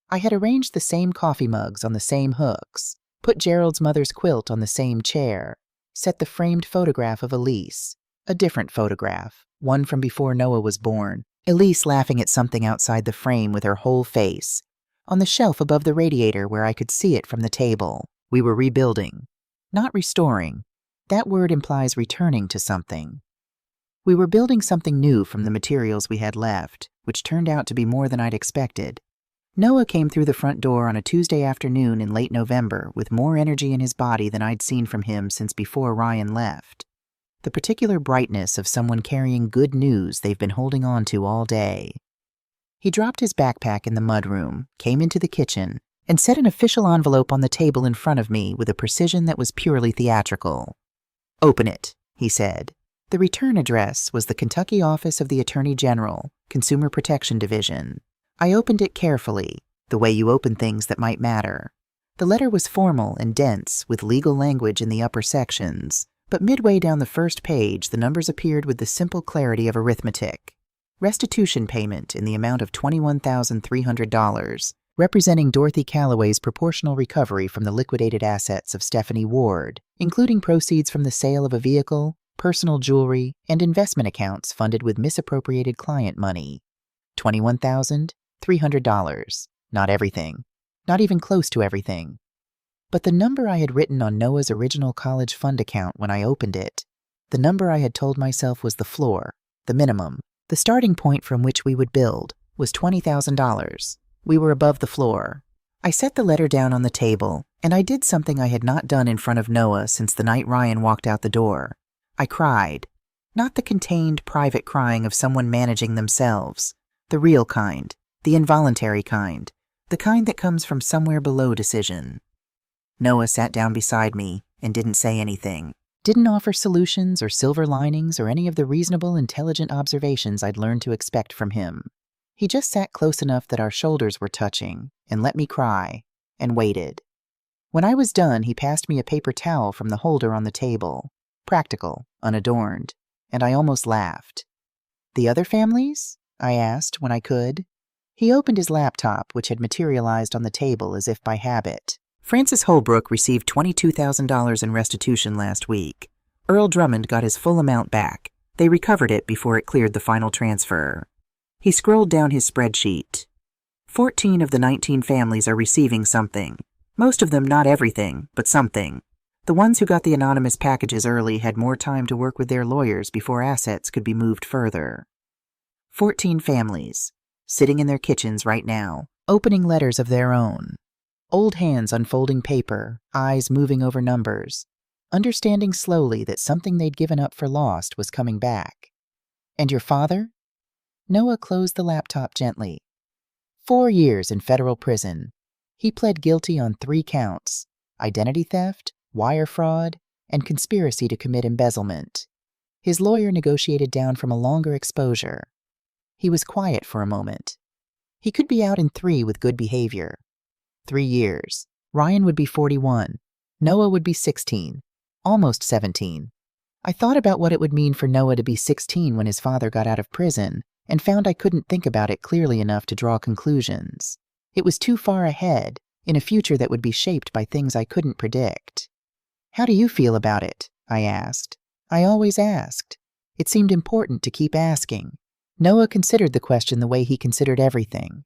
I had arranged the same coffee mugs on the same hooks, put Gerald's mother's quilt on the same chair, set the framed photograph of Elise, a different photograph, one from before Noah was born, Elise laughing at something outside the frame with her whole face, on the shelf above the radiator where I could see it from the table. We were rebuilding, not restoring. That word implies returning to something. We were building something new from the materials we had left, which turned out to be more than I'd expected. Noah came through the front door on a Tuesday afternoon in late November with more energy in his body than I'd seen from him since before Ryan left. The particular brightness of someone carrying good news they've been holding on to all day. He dropped his backpack in the mudroom, came into the kitchen, and set an official envelope on the table in front of me with a precision that was purely theatrical. Open it, he said. The return address was the Kentucky Office of the Attorney General, Consumer Protection Division. I opened it carefully, the way you open things that might matter. The letter was formal and dense, with legal language in the upper sections, But midway down the first page, the numbers appeared with the simple clarity of arithmetic. Restitution payment in the amount of $21,300, representing Dorothy Calloway's proportional recovery from the liquidated assets of Stephanie Ward, including proceeds from the sale of a vehicle, personal jewelry, and investment accounts funded with misappropriated client money. $21,300. Not everything. Not even close to everything. But the number I had written on Noah's original college fund account when I opened it, the number I had told myself was the floor, the minimum, the starting point from which we would build, was $20,000. We were above the floor. I set the letter down on the table, and I did something I had not done in front of Noah since the night Ryan walked out the door. I cried. Not the contained, private crying of someone managing themselves. The real kind. The involuntary kind. The kind that comes from somewhere below decision. Noah sat down beside me and didn't say anything. Didn't offer solutions or silver linings or any of the reasonable, intelligent observations I'd learned to expect from him. He just sat close enough that our shoulders were touching and let me cry and waited. When I was done, he passed me a paper towel from the holder on the table. Practical, unadorned, and I almost laughed. "The other families?" I asked when I could. He opened his laptop, which had materialized on the table as if by habit. Francis Holbrook received $22,000 in restitution last week. Earl Drummond got his full amount back. They recovered it before it cleared the final transfer. He scrolled down his spreadsheet. 14 of the 19 families are receiving something. Most of them not everything, but something. The ones who got the anonymous packages early had more time to work with their lawyers before assets could be moved further. 14 families, sitting in their kitchens right now, opening letters of their own. Old hands unfolding paper, eyes moving over numbers, understanding slowly that something they'd given up for lost was coming back. "And your father?" Noah closed the laptop gently. 4 years in federal prison. He pled guilty on 3 counts: identity theft, wire fraud, and conspiracy to commit embezzlement. His lawyer negotiated down from a longer exposure. He was quiet for a moment. He could be out in 3 with good behavior. 3 years. Ryan would be 41. Noah would be 16. Almost 17. I thought about what it would mean for Noah to be 16 when his father got out of prison, and found I couldn't think about it clearly enough to draw conclusions. It was too far ahead, in a future that would be shaped by things I couldn't predict. "How do you feel about it?" I asked. I always asked. It seemed important to keep asking. Noah considered the question the way he considered everything.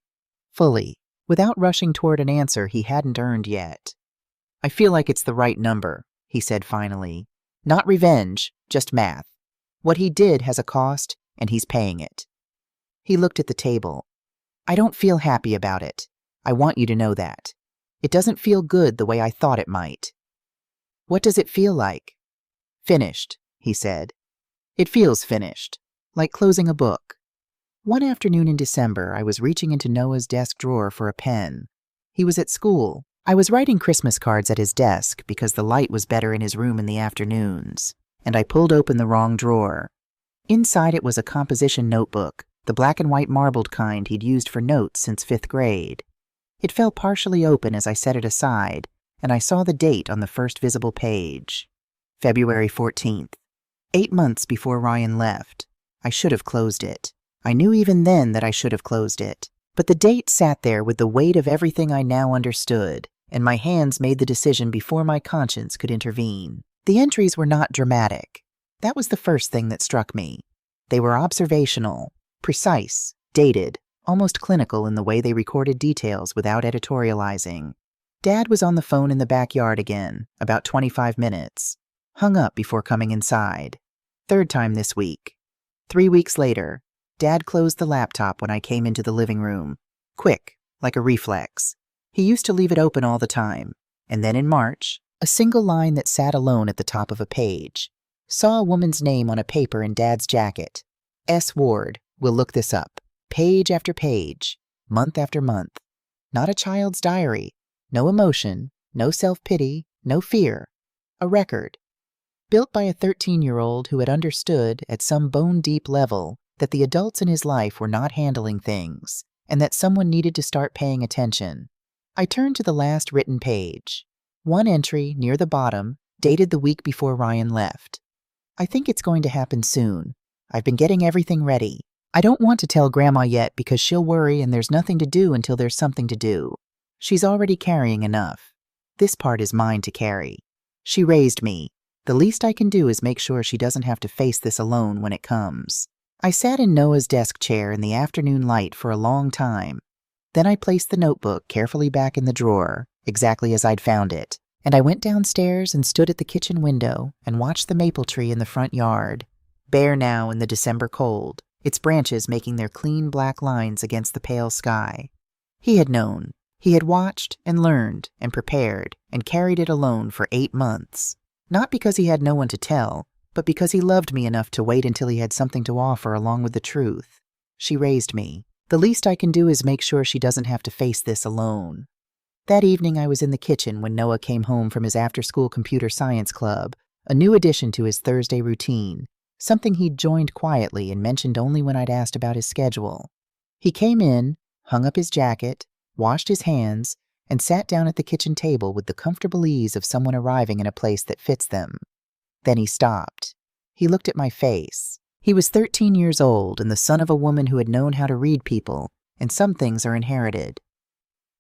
Fully, without rushing toward an answer he hadn't earned yet. "I feel like it's the right number," he said finally. "Not revenge, just math. What he did has a cost, and he's paying it." He looked at the table. "I don't feel happy about it. I want you to know that. It doesn't feel good the way I thought it might." "What does it feel like?" "Finished," he said. "It feels finished, like closing a book." One afternoon in December, I was reaching into Noah's desk drawer for a pen. He was at school. I was writing Christmas cards at his desk because the light was better in his room in the afternoons, and I pulled open the wrong drawer. Inside it was a composition notebook, the black and white marbled kind he'd used for notes since 5th grade. It fell partially open as I set it aside, and I saw the date on the first visible page. February 14th. 8 months before Ryan left. I should have closed it. I knew even then that I should have closed it. But the date sat there with the weight of everything I now understood, and my hands made the decision before my conscience could intervene. The entries were not dramatic. That was the first thing that struck me. They were observational, precise, dated, almost clinical in the way they recorded details without editorializing. Dad was on the phone in the backyard again, about 25 minutes. Hung up before coming inside. 3rd time this week. 3 weeks later, Dad closed the laptop when I came into the living room. Quick, like a reflex. He used to leave it open all the time. And then in March, a single line that sat alone at the top of a page. Saw a woman's name on a paper in Dad's jacket. S. Ward, we'll look this up. Page after page, month after month. Not a child's diary. No emotion, no self-pity, no fear. A record. Built by a 13-year-old who had understood, at some bone-deep level, that the adults in his life were not handling things, and that someone needed to start paying attention. I turned to the last written page. One entry, near the bottom, dated the week before Ryan left. I think it's going to happen soon. I've been getting everything ready. I don't want to tell Grandma yet because she'll worry and there's nothing to do until there's something to do. She's already carrying enough. This part is mine to carry. She raised me. The least I can do is make sure she doesn't have to face this alone when it comes. I sat in Noah's desk chair in the afternoon light for a long time. Then I placed the notebook carefully back in the drawer, exactly as I'd found it, and I went downstairs and stood at the kitchen window and watched the maple tree in the front yard, bare now in the December cold, its branches making their clean black lines against the pale sky. He had known. He had watched and learned and prepared and carried it alone for 8 months. Not because he had no one to tell, but because he loved me enough to wait until he had something to offer along with the truth. She raised me. The least I can do is make sure she doesn't have to face this alone. That evening I was in the kitchen when Noah came home from his after-school computer science club, a new addition to his Thursday routine, something he'd joined quietly and mentioned only when I'd asked about his schedule. He came in, hung up his jacket, washed his hands, and sat down at the kitchen table with the comfortable ease of someone arriving in a place that fits them. Then he stopped. He looked at my face. He was 13 years old and the son of a woman who had known how to read people, and some things are inherited.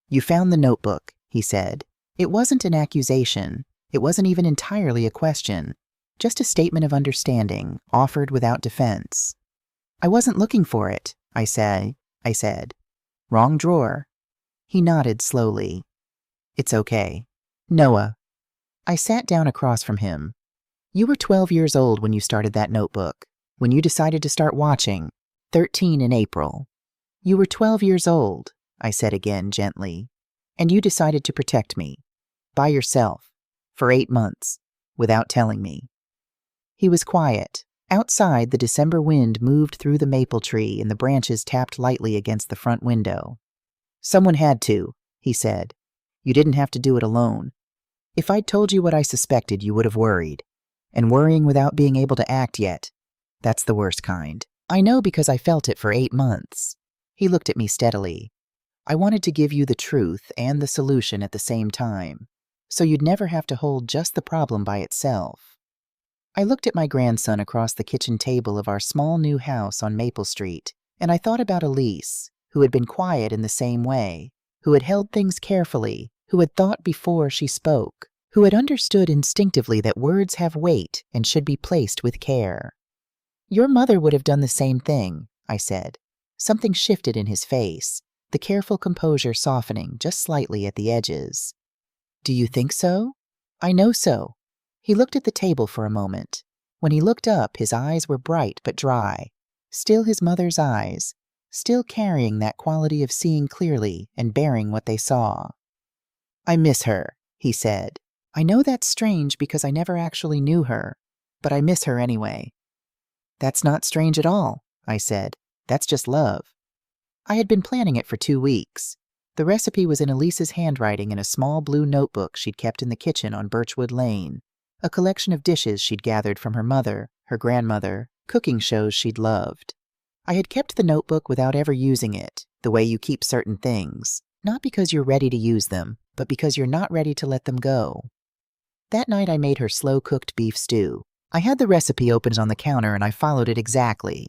"You found the notebook," he said. It wasn't an accusation. It wasn't even entirely a question. Just a statement of understanding, offered without defense. "I wasn't looking for it," I said. "Wrong drawer." He nodded slowly. "It's okay." "Noah." I sat down across from him. "You were 12 years old when you started that notebook, when you decided to start watching, 13 in April. You were 12 years old," I said again gently, "and you decided to protect me, by yourself, for 8 months, without telling me." He was quiet. Outside, the December wind moved through the maple tree and the branches tapped lightly against the front window. "Someone had to," he said. "You didn't have to do it alone. If I'd told you what I suspected, you would have worried. And worrying without being able to act yet, that's the worst kind. I know because I felt it for 8 months. He looked at me steadily. "I wanted to give you the truth and the solution at the same time, so you'd never have to hold just the problem by itself." I looked at my grandson across the kitchen table of our small new house on Maple Street, and I thought about Elise, who had been quiet in the same way, who had held things carefully, who had thought before she spoke, who had understood instinctively that words have weight and should be placed with care. "Your mother would have done the same thing," I said. Something shifted in his face, the careful composure softening just slightly at the edges. "Do you think so?" "I know so." He looked at the table for a moment. When he looked up, his eyes were bright but dry, still his mother's eyes, still carrying that quality of seeing clearly and bearing what they saw. "I miss her," he said. "I know that's strange because I never actually knew her, but I miss her anyway." "That's not strange at all," I said. "That's just love." I had been planning it for 2 weeks. The recipe was in Elise's handwriting in a small blue notebook she'd kept in the kitchen on Birchwood Lane, a collection of dishes she'd gathered from her mother, her grandmother, cooking shows she'd loved. I had kept the notebook without ever using it, the way you keep certain things, not because you're ready to use them, but because you're not ready to let them go. That night I made her slow-cooked beef stew. I had the recipe opened on the counter and I followed it exactly.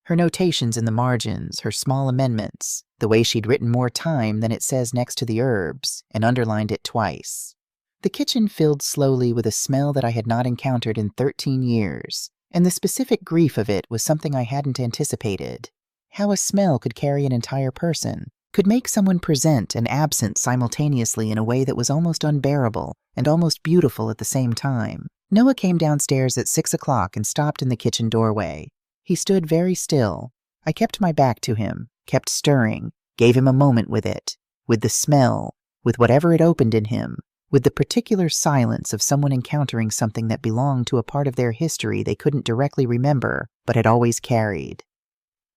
Her notations in the margins, her small amendments, the way she'd written more thyme than it says next to the herbs, and underlined it twice. The kitchen filled slowly with a smell that I had not encountered in 13 years, and the specific grief of it was something I hadn't anticipated. How a smell could carry an entire person, could make someone present and absent simultaneously in a way that was almost unbearable and almost beautiful at the same time. Noah came downstairs at 6 o'clock and stopped in the kitchen doorway. He stood very still. I kept my back to him, kept stirring, gave him a moment with it, with the smell, with whatever it opened in him, with the particular silence of someone encountering something that belonged to a part of their history they couldn't directly remember, but had always carried.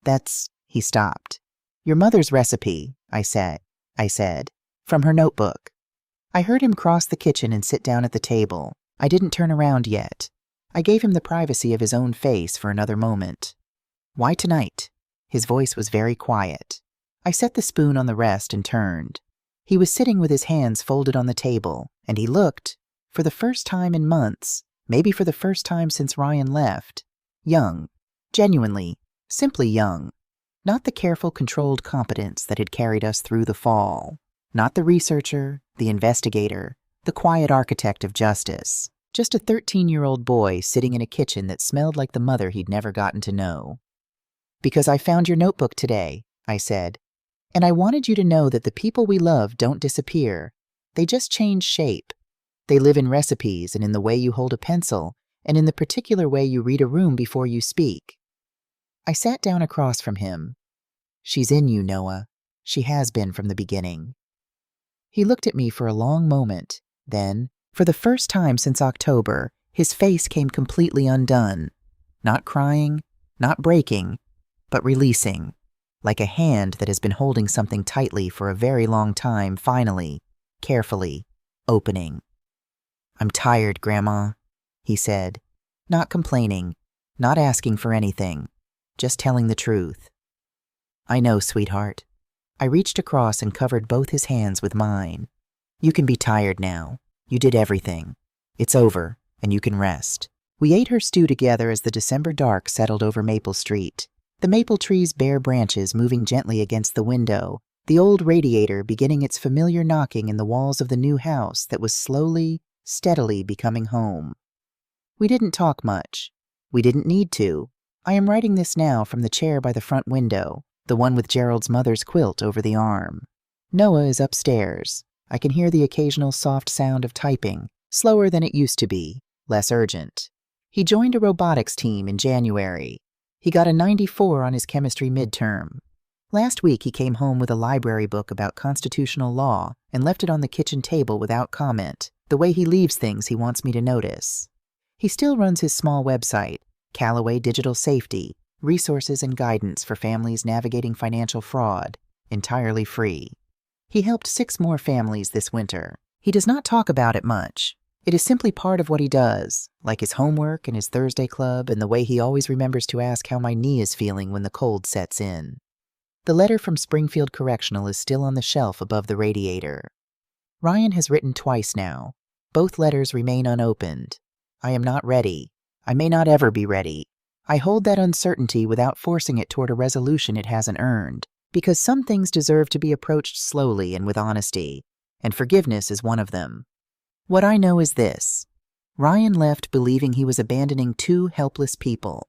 "That's," he stopped. "Your mother's recipe," I said, "from her notebook." I heard him cross the kitchen and sit down at the table. I didn't turn around yet. I gave him the privacy of his own face for another moment. "Why tonight?" His voice was very quiet. I set the spoon on the rest and turned. He was sitting with his hands folded on the table, and he looked, For the first time in months, maybe for the first time since Ryan left, young, genuinely, simply young. Not the careful, controlled competence that had carried us through the fall. Not the researcher, the investigator, the quiet architect of justice. Just a 13-year-old boy sitting in a kitchen that smelled like the mother he'd never gotten to know. "Because I found your notebook today," I said, "and I wanted you to know that the people we love don't disappear. They just change shape. They live in recipes and in the way you hold a pencil and in the particular way you read a room before you speak." I sat down across from him. "She's in you, Noah. She has been from the beginning." He looked at me for a long moment. Then, for the first time since October, his face came completely undone. Not crying, not breaking, but releasing, like a hand that has been holding something tightly for a very long time finally, carefully, opening. "I'm tired, Grandma," he said, not complaining, not asking for anything, just telling the truth. "I know, sweetheart." I reached across and covered both his hands with mine. "You can be tired now. You did everything. It's over, and you can rest." We ate her stew together as the December dark settled over Maple Street. The maple tree's bare branches moving gently against the window, the old radiator beginning its familiar knocking in the walls of the new house that was slowly, steadily becoming home. We didn't talk much. We didn't need to. I am writing this now from the chair by the front window, the one with Gerald's mother's quilt over the arm. Noah is upstairs. I can hear the occasional soft sound of typing, slower than it used to be, less urgent. He joined a robotics team in January. He got a 94 on his chemistry midterm. Last week he came home with a library book about constitutional law and left it on the kitchen table without comment, the way he leaves things he wants me to notice. He still runs his small website, Callaway Digital Safety, resources and guidance for families navigating financial fraud, entirely free. He helped 6 more families this winter. He does not talk about it much. It is simply part of what he does, like his homework and his Thursday club and the way he always remembers to ask how my knee is feeling when the cold sets in. The letter from Springfield Correctional is still on the shelf above the radiator. Ryan has written twice now. Both letters remain unopened. I am not ready. I may not ever be ready. I hold that uncertainty without forcing it toward a resolution it hasn't earned, because some things deserve to be approached slowly and with honesty, and forgiveness is one of them. What I know is this. Ryan left believing he was abandoning 2 helpless people,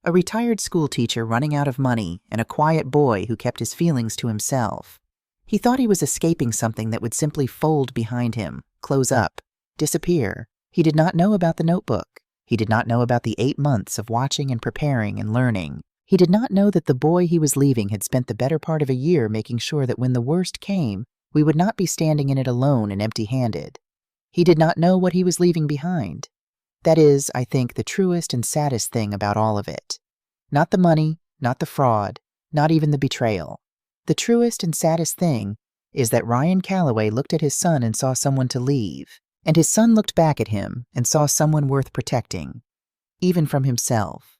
a retired schoolteacher running out of money and a quiet boy who kept his feelings to himself. He thought he was escaping something that would simply fold behind him, close up, disappear. He did not know about the notebook. He did not know about the 8 months of watching and preparing and learning. He did not know that the boy he was leaving had spent the better part of a year making sure that when the worst came, we would not be standing in it alone and empty-handed. He did not know what he was leaving behind. That is, I think, the truest and saddest thing about all of it. Not the money, not the fraud, not even the betrayal. The truest and saddest thing is that Ryan Callaway looked at his son and saw someone to leave, and his son looked back at him and saw someone worth protecting, even from himself.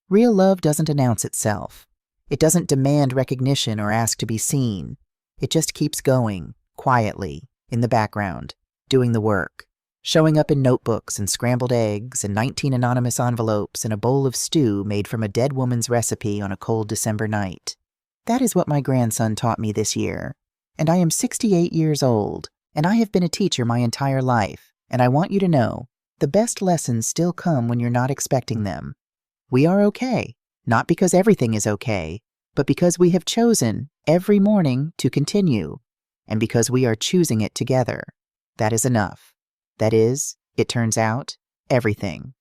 Real love doesn't announce itself. It doesn't demand recognition or ask to be seen. It just keeps going, quietly, in the background, doing the work, showing up in notebooks and scrambled eggs and 19 anonymous envelopes and a bowl of stew made from a dead woman's recipe on a cold December night. That is what my grandson taught me this year, and I am 68 years old, and I have been a teacher my entire life, and I want you to know, the best lessons still come when you're not expecting them. We are okay, not because everything is okay, but because we have chosen, every morning, to continue, and because we are choosing it together. That is enough. That is, it turns out, everything.